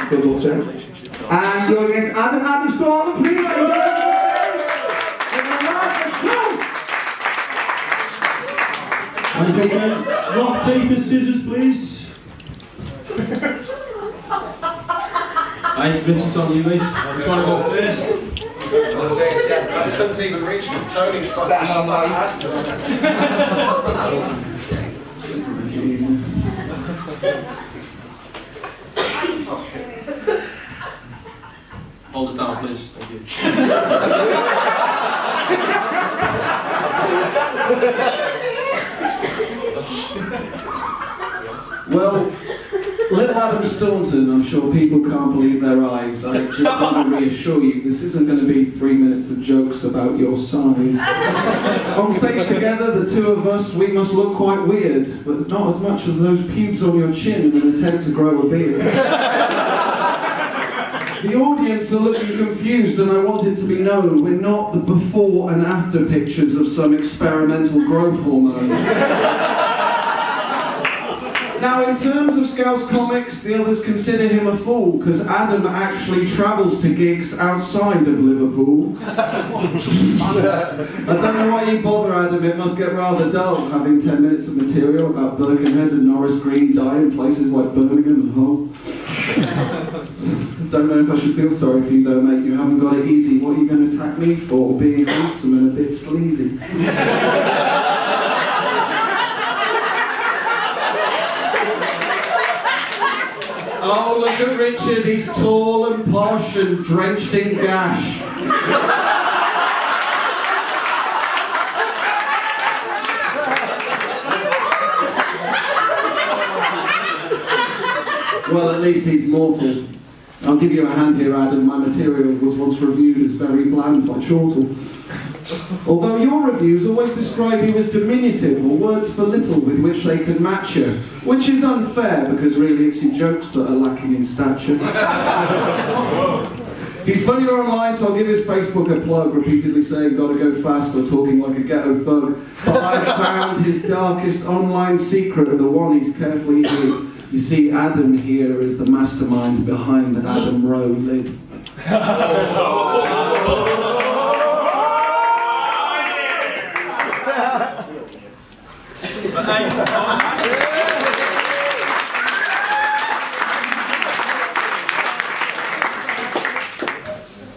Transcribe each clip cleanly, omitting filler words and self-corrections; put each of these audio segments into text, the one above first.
Double check. And you're against Adam Staunton, please. And again, rock, paper, scissors, please. Right, Richard's on you, mate. Which one to go first? That doesn't even reach because Tony's fucking on my ass. Hold it down, please. Thank you. Well, little Adam Staunton, I'm sure people can't believe their eyes. I just want to reassure you, this isn't going to be 3 minutes of jokes about your size. On stage together, the two of us, we must look quite weird, but not as much as those pubes on your chin in an attempt to grow a beard. The audience are looking confused, and I want it to be known, we're not the before and after pictures of some experimental growth hormone. Now, in terms of Scouse comics, the others consider him a fool, because Adam actually travels to gigs outside of Liverpool. I don't know why you bother, Adam, it must get rather dull, having 10 minutes of material about Birkenhead and Norris Green dye in places like Birmingham and Hull. Don't know if I should feel sorry for you though, mate, you haven't got it easy. What are you going to attack me for? Being handsome and a bit sleazy. Oh, look at Richard, he's tall and posh and drenched in gash. Well, at least he's mortal. I'll give you a hand here, Adam. My material was once reviewed as very bland by Chortle. Although your reviews always describe you as diminutive, or words for little with which they can match you, which is unfair because really it's your jokes that are lacking in stature. He's funnier online, so I'll give his Facebook a plug, repeatedly saying gotta go fast or talking like a ghetto thug. But I've found his darkest online secret and the one he's carefully hid. You see, Adam here is the mastermind behind Adam Rowe Lid.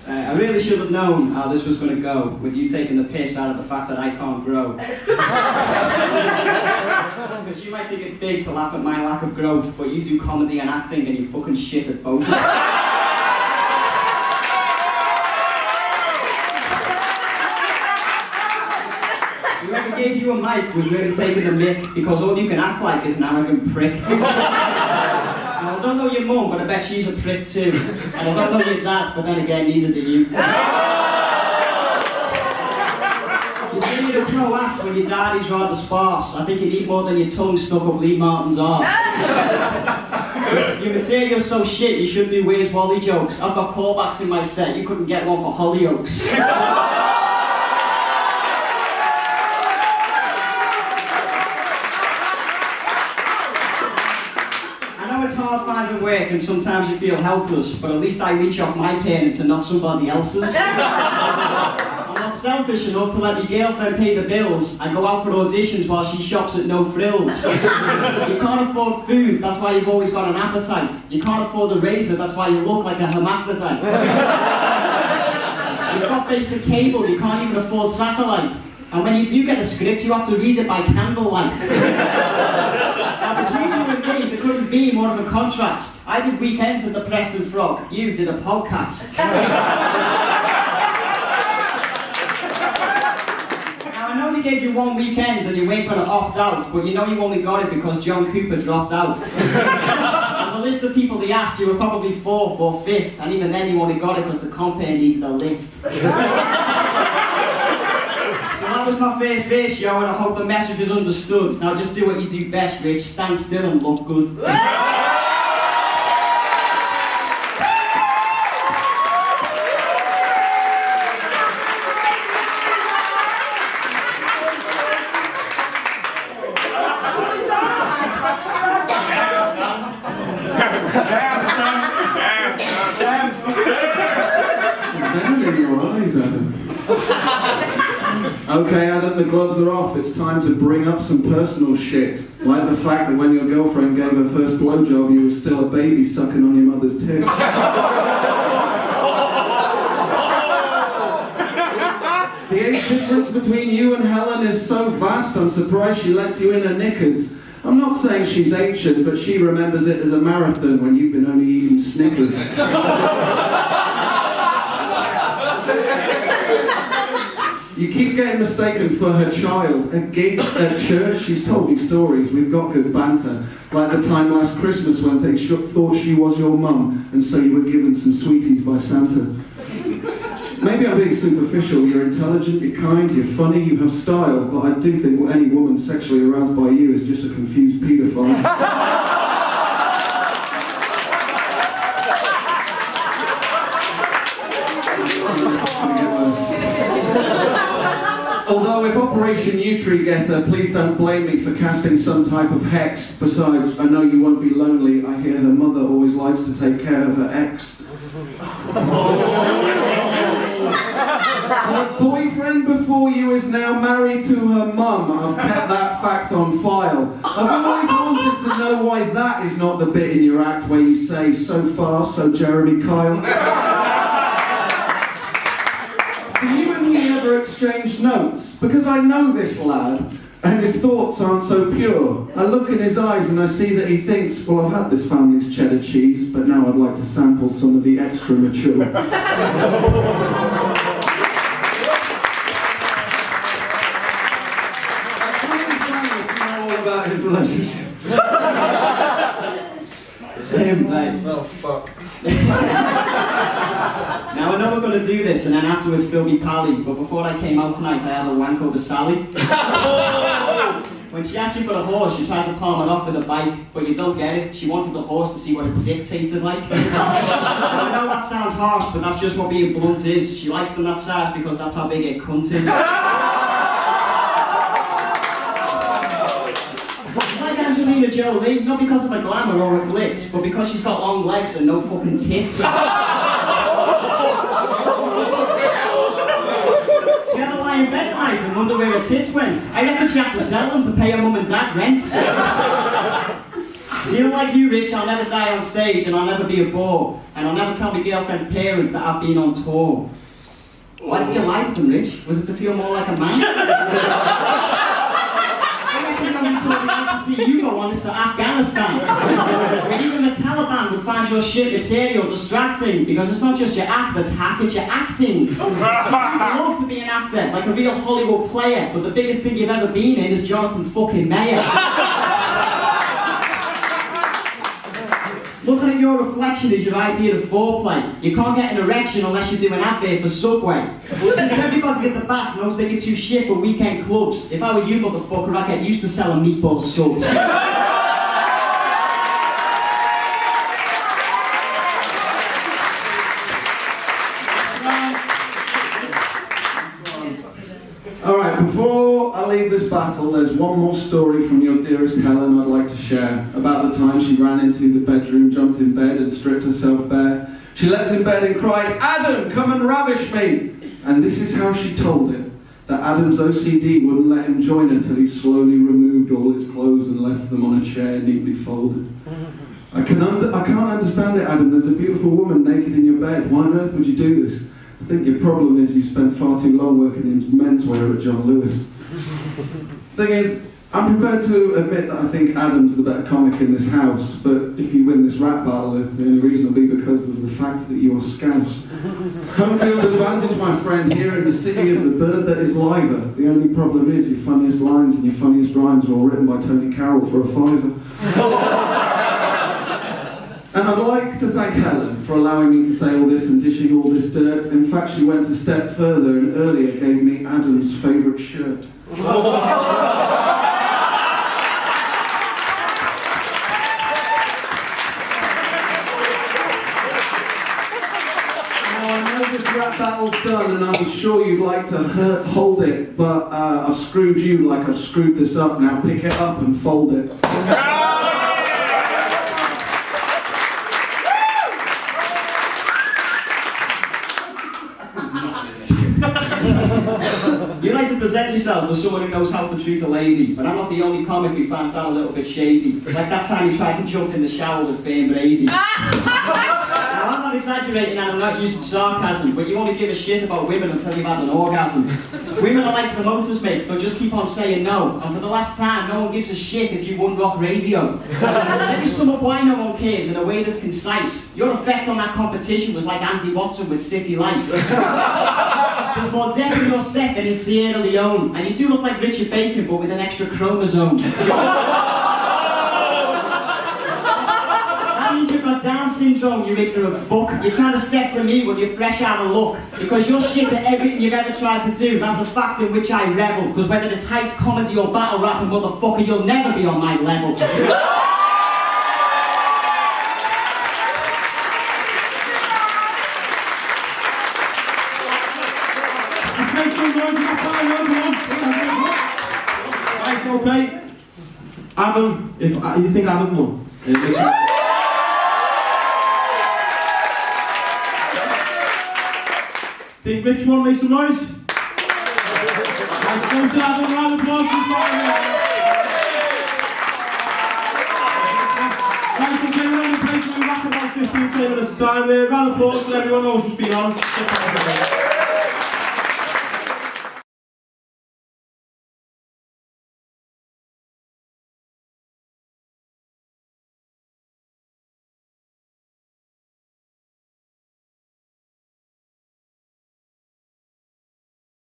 I really should have known how this was going to go, with you taking the piss out of the fact that I can't grow. Because you might think it's big to laugh at my lack of growth, but you do comedy and acting and you fucking shit at both. Whoever gave you a mic was really taking the mick, because all you can act like is an arrogant prick. Now, I don't know your mum, but I bet she's a prick too. And I don't know your dad, but then again, neither do you. You see, you're a pro act when your daddy's rather sparse. I think you need more than your tongue stuck up Lee Martin's arse. Your material's so shit, you should do Where's Wally jokes. I've got callbacks in my set, you couldn't get one for Hollyoaks. It's hard times at work and sometimes you feel helpless, but at least I reach off my parents and not somebody else's. I'm not selfish enough to let my girlfriend pay the bills. I go out for auditions while she shops at No Frills. You can't afford food, that's why you've always got an appetite. You can't afford a razor, that's why you look like a hermaphrodite. You've got basic cable, you can't even afford satellite. And when you do get a script, you have to read it by candlelight. Now, between you and me, there couldn't be more of a contrast. I did weekends at the Preston Frog, you did a podcast. Now, I know they gave you one weekend and you weren't going to opt out, but you know you only got it because John Cooper dropped out. On the list of people they asked, you were probably 4th or 5th, and even then you only got it because the company needed a lift. So that was my first verse, yo, and I hope the message is understood. Now just do what you do best, Rich. Stand still and look good. Okay, Adam, the gloves are off. It's time to bring up some personal shit. Like the fact that when your girlfriend gave her first blowjob, you were still a baby sucking on your mother's tit. The age difference between you and Helen is so vast, I'm surprised she lets you in her knickers. I'm not saying she's ancient, but she remembers it as a marathon when you've been only eating Snickers. You keep getting mistaken for her child. At gigs, at church, she's told me stories. We've got good banter. Like the time last Christmas when they thought she was your mum, and so you were given some sweeties by Santa. Maybe I'm being superficial. You're intelligent, you're kind, you're funny, you have style, but I do think any woman sexually aroused by you is just a confused paedophile. Although if Operation Nutri get her, please don't blame me for casting some type of hex. Besides, I know you won't be lonely. I hear her mother always likes to take care of her ex. Her boyfriend before you is now married to her mum. I've kept that fact on file. I've always wanted to know why that is not the bit in your act where you say, so far, so Jeremy Kyle. You and me never exchanged notes, because I know this lad, and his thoughts aren't so pure. I look in his eyes and I see that he thinks, well, I've had this family's cheddar cheese, but now I'd like to sample some of the extra mature. About his relationship. Oh, fuck. Now I know we're going to do this and then afterwards still be pally, but before I came out tonight I had a wank over Sally. When she asked you for a horse, you tried to palm it off with a bike, but you don't get it. She wanted the horse to see what his dick tasted like. I know that sounds harsh, but that's just what being blunt is. She likes them that size because that's how big a cunt is. Angelina Jolie, not because of her glamour or her glitz, but because she's got long legs and no fucking tits. Do you ever lie in bed at night and wonder where her tits went? I reckon she had to sell them to pay her mum and dad rent. See, unlike you, Rich, I'll never die on stage and I'll never be a bore. And I'll never tell my girlfriend's parents that I've been on tour. Why did you lie to them, Rich? Was it to feel more like a man? I'd like to see you go on this to Afghanistan. Where even the Taliban would find your shit material distracting, because it's not just your act that's hack, it's your acting. So you'd love to be an actor, like a real Hollywood player, but the biggest thing you've ever been in is Jonathan fucking Mayer. Looking at your reflection is your idea of foreplay. You can't get an erection unless you do an advert for Subway. Well, since everybody at the back knows they get too shit for weekend clubs, if I were you, motherfucker, I'd get used to selling meatball subs. Alright, before I leave this battle, there's one more story from your dearest Helen I'd like to share. About the time she ran into the bedroom, jumped in bed and stripped herself bare. She leapt in bed and cried, "Adam, come and ravish me!" And this is how she told it. That Adam's OCD wouldn't let him join her till he slowly removed all his clothes and left them on a chair neatly folded. I can't understand it, Adam. There's a beautiful woman naked in your bed. Why on earth would you do this? I think your problem is you spent far too long working in menswear at John Lewis. Thing is, I'm prepared to admit that I think Adam's the better comic in this house, but if you win this rap battle, the only reason will be because of the fact that you are Scouse. Home field advantage, my friend, here in the city of the bird that is liver. The only problem is your funniest lines and your funniest rhymes were all written by Tony Carroll for a £5. And I'd like to thank Helen for allowing me to say all this and dishing all this dirt. In fact, she went a step further and earlier gave me Adam's favourite shirt. This rap battle's done and I'm sure you'd like to hold it, but I've screwed you like I've screwed this up. Now pick it up and fold it. You'd like to present yourself as someone who knows how to treat a lady, but I'm not the only comic who finds that a little bit shady. Like that time you tried to jump in the shower with Fame Brady. Now, I'm not exaggerating and I'm not using sarcasm, but you only give a shit about women until you've had an orgasm. Women are like promoters, mates, they'll just keep on saying no, and for the last time, no one gives a shit if you won rock radio. Let me sum up why no one cares in a way that's concise. Your effect on that competition was like Andy Watson with City Life. There's more depth in your set than in Sierra Leone, and you do look like Richard Bacon, but with an extra chromosome. That means you've got Down syndrome, you ignorant fuck. You're trying to step to me when you're fresh out of luck, because you're shit at everything you've ever tried to do. That's a fact in which I revel, because whether it's heights, comedy or battle rapping, motherfucker, you'll never be on my level. Right, okay. Adam, if you think Adam won, think Rich won, make some noise. Right, go to Adam, round of applause. Right, okay, we're on the place, we'll be back about 15 minutes time. Round of applause for everyone who's just been on.